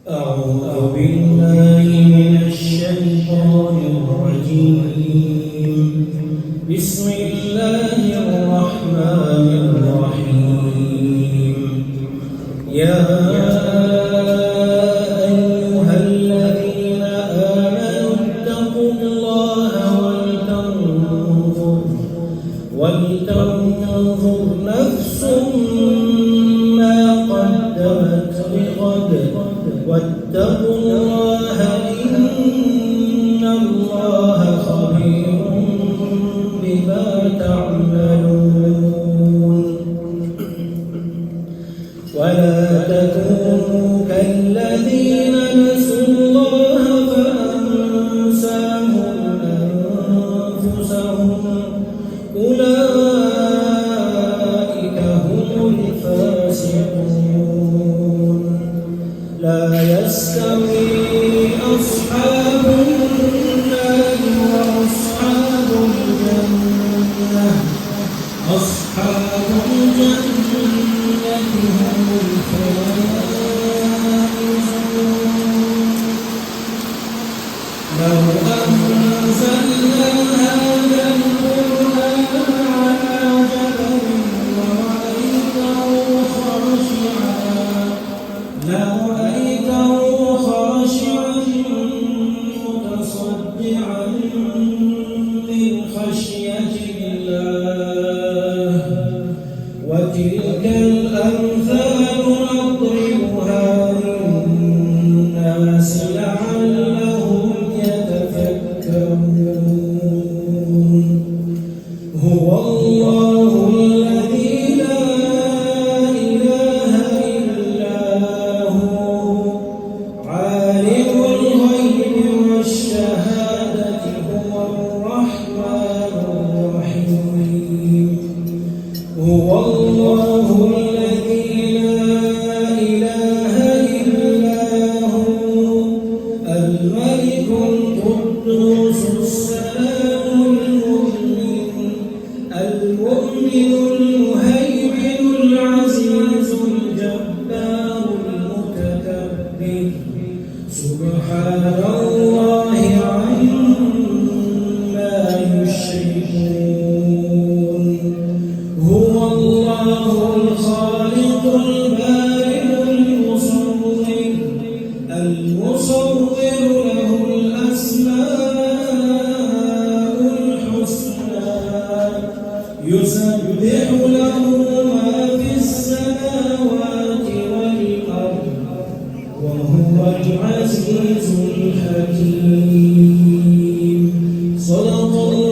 أعوذ بالله من الشيطان الرجيم. بسم الله الرحمن الرحيم. يا أيها الذين آمنوا اتقوا الله ولتنظر نفس ما قدمت لغد واتقوا الله إن الله خبير بما تعملون. ولا تكونوا كالذين نسوا الله فأنساهم أنفسهم أولئك هم الفاسقون. لا يستوي أصحاب النار وأصحاب الجنة. أصحاب الجنة هم الفائزون. لو أنزلنا هذا القرآن على جبل لرأيته خاشعا متصدعا من خشية الله. وتلك الأمثال نضربها للناس لعلهم يتفكرون. هو الله الذي لا إله إلا هو عالم الغيب والشهادة هو الرحمن الرحيم. هو الله الذي لا إله إلا هو الملك القدوس السلام المؤمن المهيمن العزيز الجبار المتكبر. سبحان الله عما يشركون. هو الله الخالق البارئ المصور له الأسماء الحسنى. يسبح له ما في السماوات والأرض وهو العزيز الحكيم. صدق الله.